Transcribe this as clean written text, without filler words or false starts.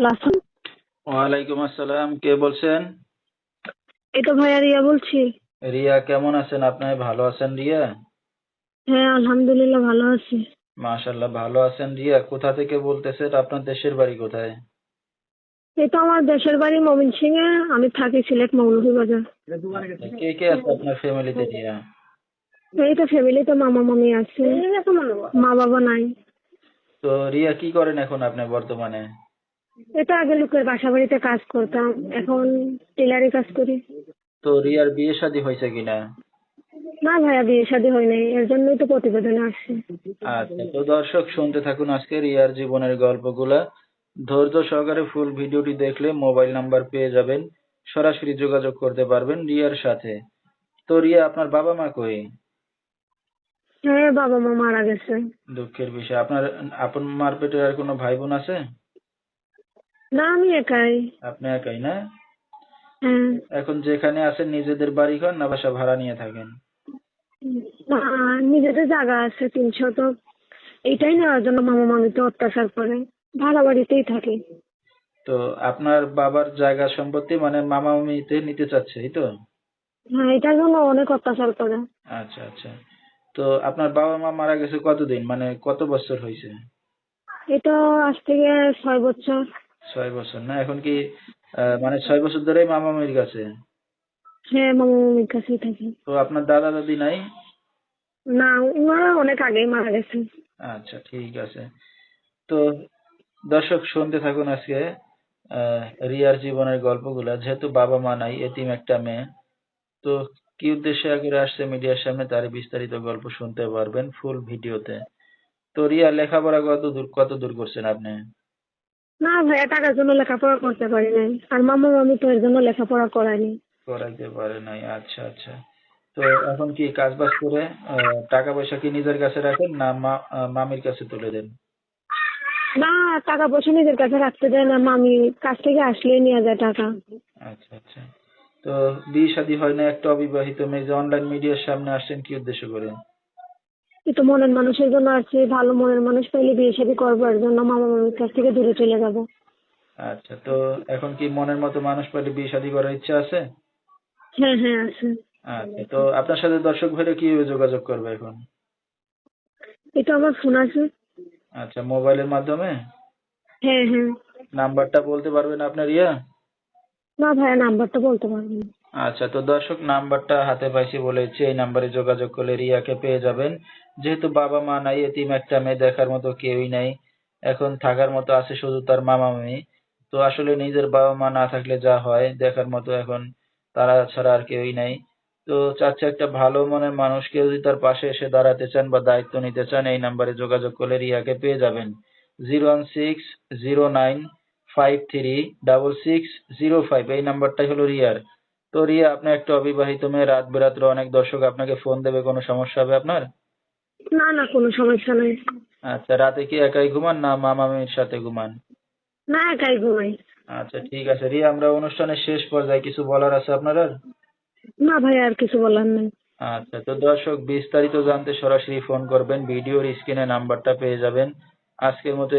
লাসন। ওয়ালাইকুম আসসালাম, কে বলছেন? এই তো ভাইয়া রিয়া বলছি। রিয়া কেমন আছেন আপনি? ভালো আছেন রিয়া? হ্যাঁ আলহামদুলিল্লাহ ভালো আছি। মাশাআল্লাহ ভালো আছেন রিয়া। কোথা থেকে বলতেছেন? আপনার দেশের বাড়ি কোথায়? এই তো আমার দেশের বাড়ি ময়মনসিংহে, আমি থাকি সিলেট মৌলভীবাজার। আচ্ছা, কে কে আছে আপনার ফ্যামিলিতে রিয়া? এই তো ফ্যামিলিতে মামা মামি আছে, মা বাবা নাই। তো রিয়া কি করেন এখন আপনি বর্তমানে? এটা আগে লোকের বাসা বাড়িতে কাজ করতাম, এখন টেলারি কাজ করি। তো রিয়ার বিয়ে শাদী হয়েছে কিনা? না ভাইয়া বিয়ে শাদী হয় নাই, এর জন্যই তো প্রতিবেদনে আসছে। আচ্ছা, তো দর্শক শুনতে থাকুন আজকে রিয়ার জীবনের গল্পগুলা। ধৈর্য সহকারে ফুল ভিডিওটি দেখলে মোবাইল নাম্বার পেয়ে যাবেন, সরাসরি যোগাযোগ করতে পারবেন রিয়ার সাথে। তো রিয়া, আপনার বাবা মা কই? হ্যাঁ বাবা মা মারা গেছে। দুঃখের বিষয়। আপনার আপন মার পেটে আর কোনো ভাই বোন আছে? না আমি একাই। আপনি একাই না? হ্যাঁ। এখন যেখানে আছেন নিজেদের বাড়ি ঘর না বাসা ভাড়া নিয়ে থাকেন? না, নিজেদের জায়গা আছে 300 শতক, এইটাই নেওয়ার জন্য মামা মামি তো অত্যাচার করে, ভাড়া বাড়িতেই থাকি। তো আপনার বাবার জায়গা সম্পত্তি মানে মামা মামিতে নিতে চাচ্ছে, এই তো? হ্যাঁ এটার জন্য অনেক অত্যাচার করে। আচ্ছা আচ্ছা। তো আপনার বাবা মা মারা গেছে কতদিন, মানে কত বছর হয়েছে? এটা আজ থেকে 6 বছর। 6 বছর না? এখন কি মানে 6 বছর ধরেই মামা মামির কাছে? হ্যাঁ মামা মামির কাছেই থাকি। তো আপনার দাদা দাদি নাই? না, ওনারা অনেক আগেই মারা গেছে। আচ্ছা ঠিক আছে। তো দর্শক শুনতে থাকুন আজকে রিয়ার জীবনের গল্পগুলা। যেহেতু বাবা মা নাই, এতিম একটা মেয়ে, তো কি উদ্দেশ্যে আগে আসছে মিডিয়ার সামনে তার বিস্তারিত গল্প শুনতে পারবেন ফুল ভিডিওতে। তো রিয়া, লেখাপড়া কত দূর করছেন আপনি? না ভাইয়া, টাকার জন্য লেখাপড়া করতে পারি নাই, আর মামা মামি তো এর জন্য লেখাপড়া করায়নি। করাইতে পারে নাই? আচ্ছা আচ্ছা। তো এখন কি কাজ বাজ করে টাকা পয়সা কি নিজের কাছে রাখেন না মামির কাছে তুলে দেন? না, টাকা পয়সা নিজের কাছে রাখতে দেয় না, মামি কাছ থেকে আসলেই নিয়ে যায় টাকা। আচ্ছা আচ্ছা। তো বিয়ে শাদী হয় না একটা অবিবাহিত মেয়ে যে অনলাইন মিডিয়ার সামনে আসছেন কি উদ্দেশ্য করে? এই তো মনের মানুষের জন্য আসছি, ভালো মনের মানুষ পাইলে বিয়ে শাদী করবো, এর জন্য মামা মামির কাছ থেকে দূরে চলে যাবো। আচ্ছা, তো এখন কি মনের মতো মানুষ পেলে বিয়ে শাদী করার ইচ্ছা আছে? হ্যাঁ হ্যাঁ আছে। আচ্ছা, তো আপনার সাথে দর্শক ভাইরা কিভাবে যোগাযোগ করবে এখন? এটা আমার ফোন আছে। আচ্ছা, মোবাইলের মাধ্যমে? হ্যাঁ হ্যাঁ। নাম্বারটা বলতে পারবেন আপনার ইয়া? না ভাইয়া নাম্বারটা বলতে পারবো না। আচ্ছা, তো দর্শক নাম্বারটা হাতে পাইছি বলেছি, এই নাম্বারে যোগাযোগ করলে রিয়াকে পেয়ে যাবেন। যেহেতু বাবা মা নাই, এতিম একটা মেয়ে, দেখার মতো কেউই নাই, এখন থাকার মতো আছে শুধু তার মামা মামি। তো আসলে নিজের বাবা মা না থাকলে যা হয়, দেখার মতো এখন তারা ছাড়া আর কেউই নাই। তো চাচ্ছে একটা ভালো মনের মানুষ, কেউ যদি তার পাশে এসে দাঁড়াতে চান বা দায়িত্ব নিতে চান, এই নাম্বারে যোগাযোগ করলে রিয়াকে পেয়ে যাবেন। 01609536605, এই নাম্বারটাই হলো রিয়ার। তো রিয়া, আপনি একটা অবিবাহিত মেয়ে, রাত বেরাত্রে অনেক দর্শক আপনাকে ফোন দেবে, কোনো সমস্যা হবে আপনার? না না, কোনো সমস্যা নাই। আচ্ছা, রাতে কি একাই ঘুমান না মামা মামির সাথে ঘুমান? না, একাই ঘুমাই। আচ্ছা ঠিক আছে রিয়া, আমরা অনুষ্ঠানের শেষ পর্যায়ে, কিছু বলার আছে আপনার আর? না ভাই, আর কিছু বলার নাই। আচ্ছা, তো দর্শক বিস্তারিত জানতে সরাসরি ফোন করবেন, ভিডিওর স্ক্রিনে নাম্বারটা পেয়ে যাবেন। আজকের মতো